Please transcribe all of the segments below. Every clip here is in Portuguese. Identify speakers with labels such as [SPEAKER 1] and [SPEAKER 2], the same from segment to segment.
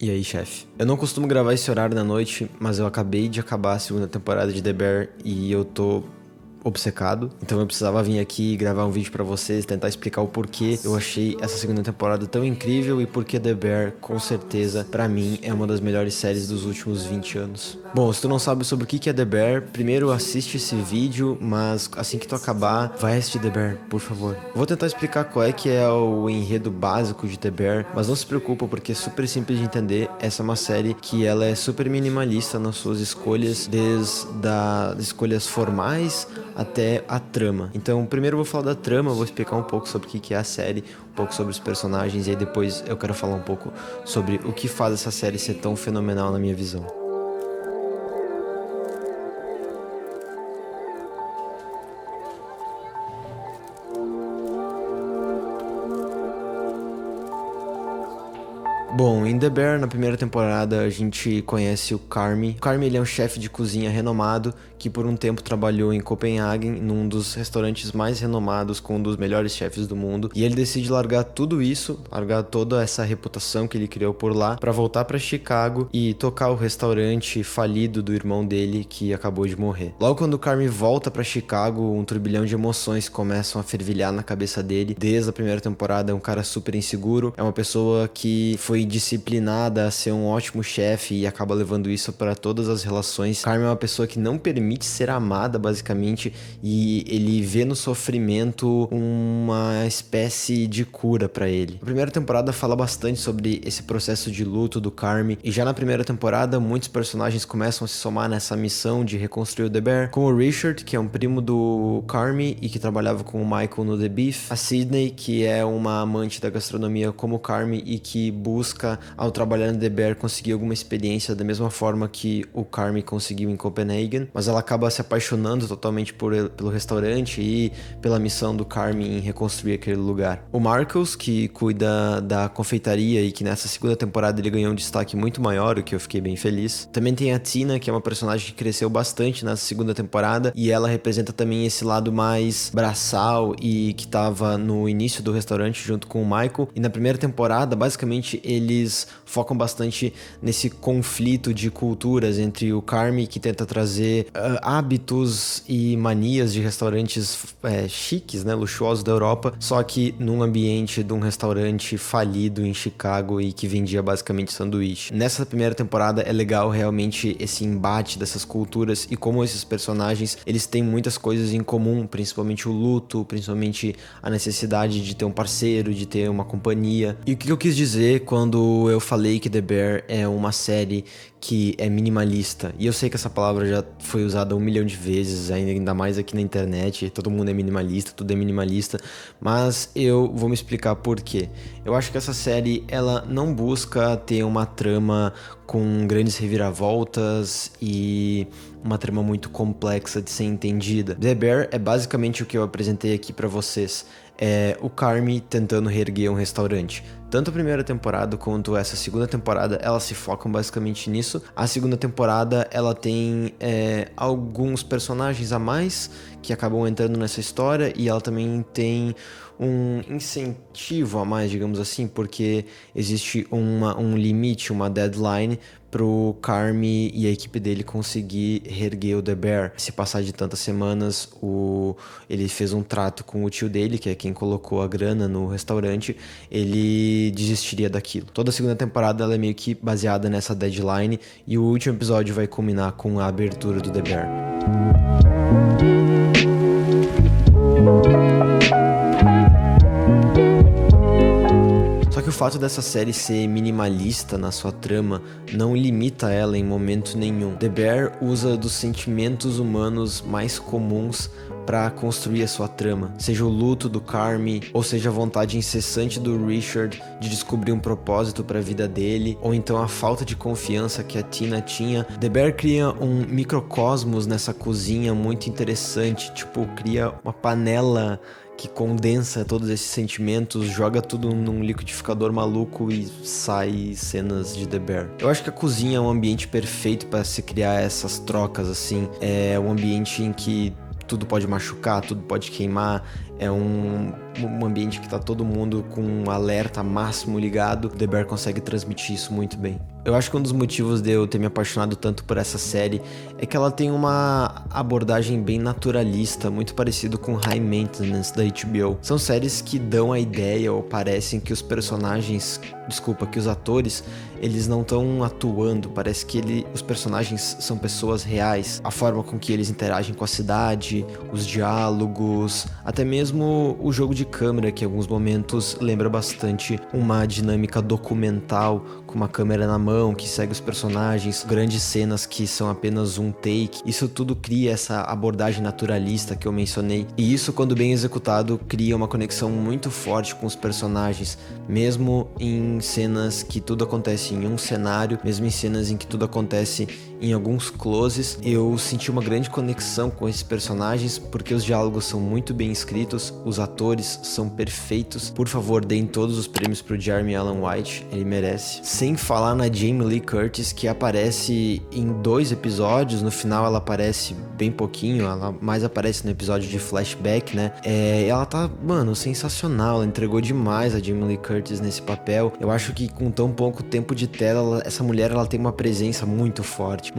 [SPEAKER 1] E aí, chefe? Eu não costumo gravar esse horário da noite, mas eu acabei de acabar a segunda temporada de The Bear e eu tô obcecado, então eu precisava vir aqui gravar um vídeo pra vocês, tentar explicar o porquê eu achei essa segunda temporada tão incrível e porque The Bear, com certeza, pra mim, é uma das melhores séries dos últimos 20 anos. Bom, se tu não sabe sobre o que é The Bear, primeiro assiste esse vídeo, mas assim que tu acabar, vai assistir The Bear, por favor. Vou tentar explicar qual é que é o enredo básico de The Bear, mas não se preocupa porque é super simples de entender. Essa é uma série que ela é super minimalista nas suas escolhas, desde as escolhas formais até a trama. Então, primeiro eu vou falar da trama, vou explicar um pouco sobre o que é a série, um pouco sobre os personagens, e aí depois eu quero falar um pouco sobre o que faz essa série ser tão fenomenal na minha visão. Bom, em The Bear, na primeira temporada, a gente conhece o Carmy. O Carmy, ele é um chefe de cozinha renomado que por um tempo trabalhou em Copenhague, num dos restaurantes mais renomados, com um dos melhores chefes do mundo. E ele decide largar tudo isso, largar toda essa reputação que ele criou por lá, para voltar para Chicago e tocar o restaurante falido do irmão dele, que acabou de morrer. Logo quando o Carmy volta para Chicago, um turbilhão de emoções começam a fervilhar na cabeça dele. Desde a primeira temporada, é um cara super inseguro, é uma pessoa que foi disciplinada a ser um ótimo chefe e acaba levando isso para todas as relações. Carmy é uma pessoa que não permite ser amada, basicamente, e ele vê no sofrimento uma espécie de cura para ele. A primeira temporada fala bastante sobre esse processo de luto do Carmy, e já na primeira temporada muitos personagens começam a se somar nessa missão de reconstruir o The Bear, como o Richard, que é um primo do Carmy e que trabalhava com o Michael no The Beef, a Sydney, que é uma amante da gastronomia como o Carmy e que busca, ao trabalhar no The Bear, conseguir alguma experiência da mesma forma que o Carmy conseguiu em Copenhagen, mas ela acaba se apaixonando totalmente pelo restaurante e pela missão do Carmy em reconstruir aquele lugar. O Marcus, que cuida da confeitaria e que nessa segunda temporada ele ganhou um destaque muito maior, o que eu fiquei bem feliz. Também tem a Tina, que é uma personagem que cresceu bastante nessa segunda temporada e ela representa também esse lado mais braçal e que estava no início do restaurante junto com o Michael. E na primeira temporada, basicamente, eles focam bastante nesse conflito de culturas entre o Carmy, que tenta trazer hábitos e manias de restaurantes chiques, né, luxuosos da Europa, só que num ambiente de um restaurante falido em Chicago e que vendia basicamente sanduíche. Nessa primeira temporada é legal realmente esse embate dessas culturas e como esses personagens, eles têm muitas coisas em comum, principalmente o luto, principalmente a necessidade de ter um parceiro, de ter uma companhia. E o que eu quis dizer quando eu falei que The Bear é uma série que é minimalista? E eu sei que essa palavra já foi usada 1 milhão de vezes, ainda mais aqui na internet, todo mundo é minimalista, tudo é minimalista, mas eu vou me explicar por quê. Eu acho que essa série, ela não busca ter uma trama com grandes reviravoltas e uma trama muito complexa de ser entendida. The Bear é basicamente o que eu apresentei aqui pra vocês. É o Carmy tentando reerguer um restaurante. Tanto a primeira temporada quanto essa segunda temporada, elas se focam basicamente nisso. A segunda temporada, ela tem alguns personagens a mais que acabam entrando nessa história, e ela também tem um incentivo a mais, digamos assim, porque existe um limite, uma deadline pro Carmy e a equipe dele conseguir reerguer o The Bear. Se passar de tantas semanas, ele fez um trato com o tio dele, que é quem colocou a grana no restaurante, ele desistiria daquilo. Toda a segunda temporada ela é meio que baseada nessa deadline, e o último episódio vai culminar com a abertura do The Bear. Só que o fato dessa série ser minimalista na sua trama não limita ela em momento nenhum. The Bear usa dos sentimentos humanos mais comuns para construir a sua trama, seja o luto do Carmy, ou seja a vontade incessante do Richard de descobrir um propósito para a vida dele, ou então a falta de confiança que a Tina tinha. The Bear cria um microcosmos nessa cozinha muito interessante, tipo, cria uma panela que condensa todos esses sentimentos, joga tudo num liquidificador maluco e sai cenas de The Bear. Eu acho que a cozinha é um ambiente perfeito para se criar essas trocas, assim. É um ambiente em que tudo pode machucar, tudo pode queimar, é um um ambiente que tá todo mundo com um alerta máximo ligado, The Bear consegue transmitir isso muito bem. Eu acho que um dos motivos de eu ter me apaixonado tanto por essa série é que ela tem uma abordagem bem naturalista, muito parecido com High Maintenance da HBO. São séries que dão a ideia ou parecem que os que os atores, eles não estão atuando, parece que os personagens são pessoas reais. A forma com que eles interagem com a cidade, os diálogos, até mesmo o jogo de câmera, que em alguns momentos lembra bastante uma dinâmica documental, com uma câmera na mão que segue os personagens, grandes cenas que são apenas um take. Isso tudo cria essa abordagem naturalista que eu mencionei, e isso, quando bem executado, cria uma conexão muito forte com os personagens, mesmo em cenas que tudo acontece em um cenário, mesmo em cenas em que tudo acontece em alguns closes. Eu senti uma grande conexão com esses personagens porque os diálogos são muito bem escritos, os atores são perfeitos. Por favor, deem todos os prêmios pro Jeremy Allen White, ele merece. Sem falar na Jamie Lee Curtis, que aparece em 2 episódios, no final ela aparece bem pouquinho, ela mais aparece no episódio de flashback, né? Ela tá, sensacional, ela entregou demais a Jamie Lee Curtis nesse papel. Eu acho que com tão pouco tempo de tela, essa mulher, ela tem uma presença muito forte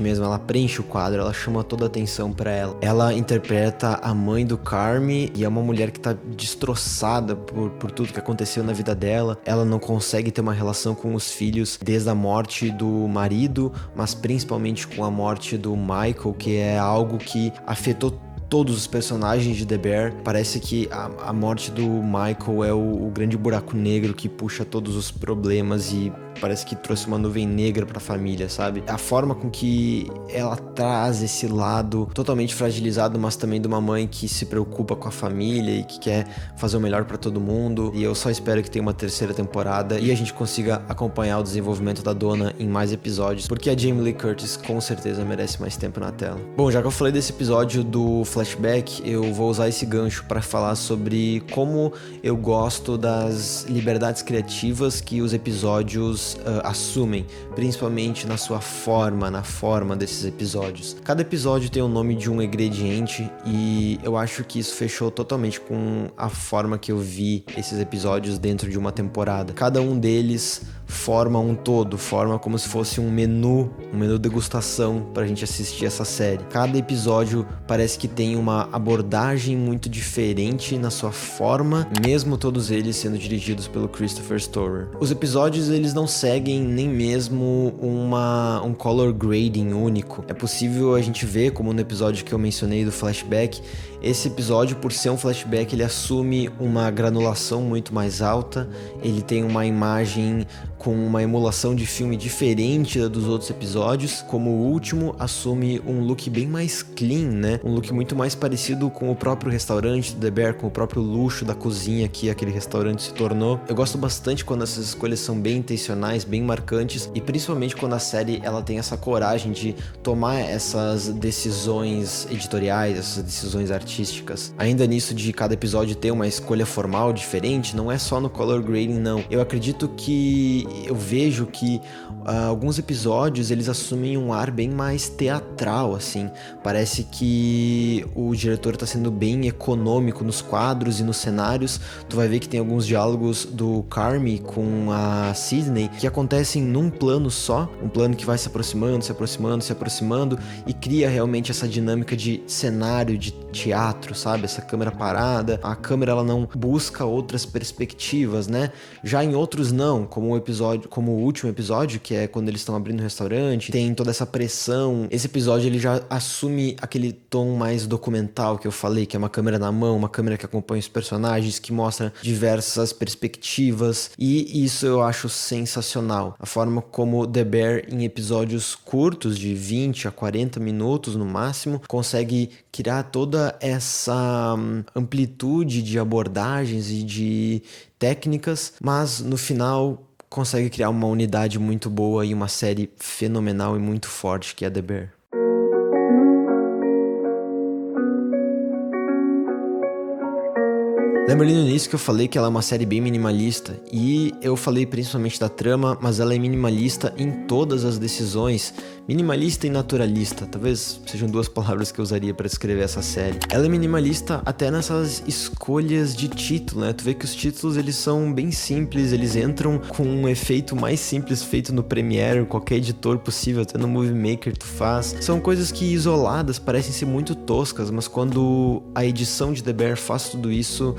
[SPEAKER 1] mesmo, ela preenche o quadro, ela chama toda a atenção pra ela. Ela interpreta a mãe do Carmy e é uma mulher que tá destroçada por tudo que aconteceu na vida dela. Ela não consegue ter uma relação com os filhos desde a morte do marido, mas principalmente com a morte do Michael, que é algo que afetou todos os personagens de The Bear. Parece que a morte do Michael é o grande buraco negro que puxa todos os problemas e parece que trouxe uma nuvem negra pra família, sabe? A forma com que ela traz esse lado totalmente fragilizado, mas também de uma mãe que se preocupa com a família e que quer fazer o melhor pra todo mundo. E eu só espero que tenha uma 3ª temporada e a gente consiga acompanhar o desenvolvimento da dona em mais episódios, porque a Jamie Lee Curtis com certeza merece mais tempo na tela. Bom, já que eu falei desse episódio do flashback, eu vou usar esse gancho para falar sobre como eu gosto das liberdades criativas que os episódios assumem, principalmente na sua forma, na forma desses episódios. Cada episódio tem o nome de um ingrediente e eu acho que isso fechou totalmente com a forma que eu vi esses episódios dentro de uma temporada. Cada um deles forma um todo, forma como se fosse um menu degustação pra gente assistir essa série. Cada episódio parece que tem uma abordagem muito diferente na sua forma, mesmo todos eles sendo dirigidos pelo Christopher Storer. Os episódios, eles não seguem nem mesmo um color grading único. É possível a gente ver, como no episódio que eu mencionei do flashback, esse episódio, por ser um flashback, ele assume uma granulação muito mais alta, ele tem uma imagem com uma emulação de filme diferente da dos outros episódios. Como o último, assume um look bem mais clean, né? Um look muito mais parecido com o próprio restaurante do The Bear, com o próprio luxo da cozinha que aquele restaurante se tornou. Eu gosto bastante quando essas escolhas são bem intencionais, bem marcantes, e principalmente quando a série ela tem essa coragem de tomar essas decisões editoriais, essas decisões artísticas. Ainda nisso de cada episódio ter uma escolha formal diferente, não é só no color grading, não. Eu vejo que alguns episódios eles assumem um ar bem mais teatral, assim. Parece que o diretor tá sendo bem econômico nos quadros e nos cenários. Tu vai ver que tem alguns diálogos do Carmy com a Sydney que acontecem num plano só, um plano que vai se aproximando e cria realmente essa dinâmica de cenário, de teatro, sabe? Essa câmera parada, a câmera ela não busca outras perspectivas, né? Já em outros não, como o último episódio, que é quando eles estão abrindo o restaurante, tem toda essa pressão. Esse episódio ele já assume aquele tom mais documental que eu falei, que é uma câmera na mão, uma câmera que acompanha os personagens, que mostra diversas perspectivas, e isso eu acho sensacional. A forma como The Bear, em episódios curtos, de 20 a 40 minutos no máximo, consegue criar toda essa amplitude de abordagens e de técnicas, mas no final consegue criar uma unidade muito boa e uma série fenomenal e muito forte que é The Bear. Lembra ali no início que eu falei que ela é uma série bem minimalista? E eu falei principalmente da trama, mas ela é minimalista em todas as decisões. Minimalista e naturalista, talvez sejam duas palavras que eu usaria para descrever essa série. Ela é minimalista até nessas escolhas de título, né? Tu vê que os títulos eles são bem simples, eles entram com um efeito mais simples feito no Premiere, qualquer editor possível, até no Movie Maker tu faz. São coisas que isoladas parecem ser muito toscas, mas quando a edição de The Bear faz tudo isso,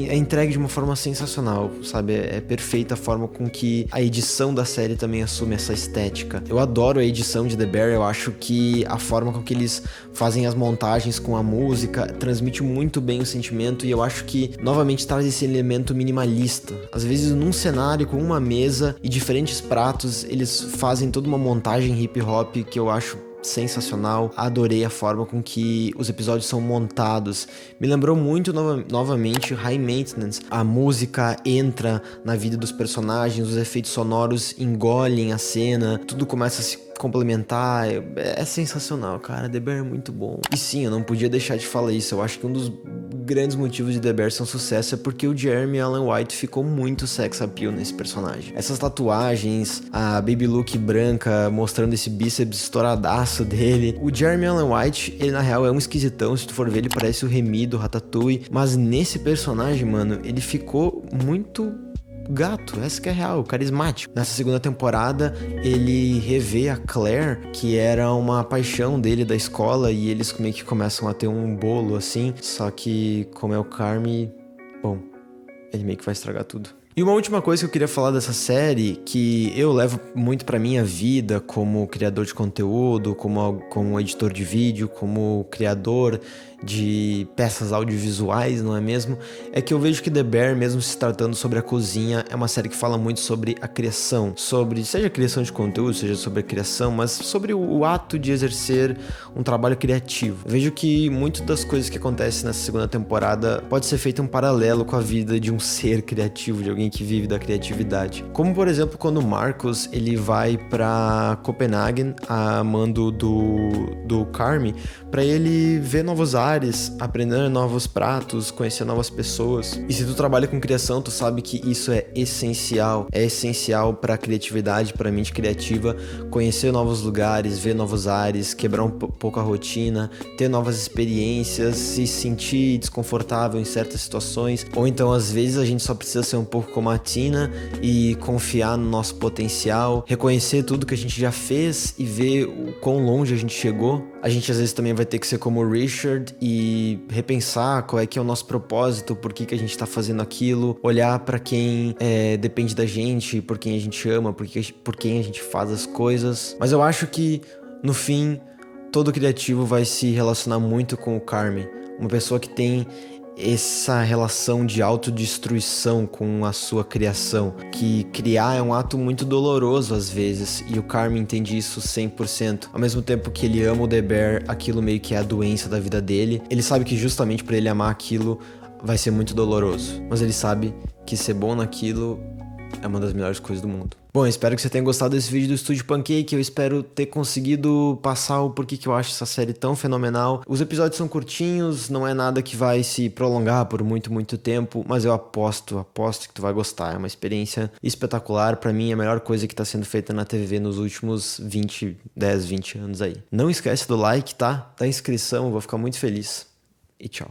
[SPEAKER 1] é entregue de uma forma sensacional, sabe? É perfeita a forma com que a edição da série também assume essa estética. Eu adoro a edição de The Bear, eu acho que a forma com que eles fazem as montagens com a música transmite muito bem o sentimento, e eu acho que novamente traz esse elemento minimalista. Às vezes num cenário com uma mesa e diferentes pratos, eles fazem toda uma montagem hip hop que eu acho sensacional. Adorei a forma com que os episódios são montados. Me lembrou muito novamente High Maintenance. A música entra na vida dos personagens, os efeitos sonoros engolem a cena, tudo começa a se complementar. É sensacional, cara. The Bear é muito bom. E sim, eu não podia deixar de falar isso. Eu acho que um dos grandes motivos de The Bear ser um sucesso é porque o Jeremy Allen White ficou muito sex appeal nesse personagem. Essas tatuagens, a baby look branca mostrando esse bíceps estouradaço dele. O Jeremy Allen White, ele na real é um esquisitão. Se tu for ver, ele parece o Remy do Ratatouille. Mas nesse personagem, mano, ele ficou muito gato, essa que é real, carismático. Nessa segunda temporada, ele revê a Claire, que era uma paixão dele da escola, e eles meio que começam a ter um bolo assim, só que como é o Carmy, bom, ele meio que vai estragar tudo. E uma última coisa que eu queria falar dessa série, que eu levo muito pra minha vida como criador de conteúdo, como editor de vídeo, como criador de peças audiovisuais, não é mesmo? É que eu vejo que The Bear, mesmo se tratando sobre a cozinha, é uma série que fala muito sobre a criação, sobre, seja a criação de conteúdo, seja sobre a criação, mas sobre o ato de exercer um trabalho criativo. Eu vejo que muitas das coisas que acontecem nessa segunda temporada pode ser feito um paralelo com a vida de um ser criativo, de alguém que vive da criatividade. Como, por exemplo, quando o Marcos, ele vai pra Copenhagen, a mando do Carmy, pra ele ver novos ares, aprender novos pratos, conhecer novas pessoas. E se tu trabalha com criação, tu sabe que isso é essencial pra criatividade, pra mente criativa, conhecer novos lugares, ver novos ares, quebrar um pouco a rotina, ter novas experiências, se sentir desconfortável em certas situações, ou então às vezes a gente só precisa ser um pouco como a Tina e confiar no nosso potencial, reconhecer tudo que a gente já fez e ver o quão longe a gente chegou. A gente às vezes também vai ter que ser como o Richard e repensar qual é que é o nosso propósito, por que a gente tá fazendo aquilo, olhar pra quem depende da gente, por quem a gente ama, por quem a gente faz as coisas. Mas eu acho que, no fim, todo criativo vai se relacionar muito com o Carmy, uma pessoa que tem essa relação de autodestruição com a sua criação, que criar é um ato muito doloroso às vezes, e o Carmy entende isso 100%. Ao mesmo tempo que ele ama o The Bear, aquilo meio que é a doença da vida dele. Ele sabe que justamente para ele amar aquilo vai ser muito doloroso, mas ele sabe que ser bom naquilo é uma das melhores coisas do mundo. Bom, espero que você tenha gostado desse vídeo do Estúdio Pancake. Eu espero ter conseguido passar o porquê que eu acho essa série tão fenomenal. Os episódios são curtinhos, não é nada que vai se prolongar por muito tempo, mas eu aposto que tu vai gostar. É uma experiência espetacular. Pra mim, é a melhor coisa que tá sendo feita na TV nos últimos 10, 20 anos aí. Não esquece do like, tá? Da inscrição, eu vou ficar muito feliz. E tchau.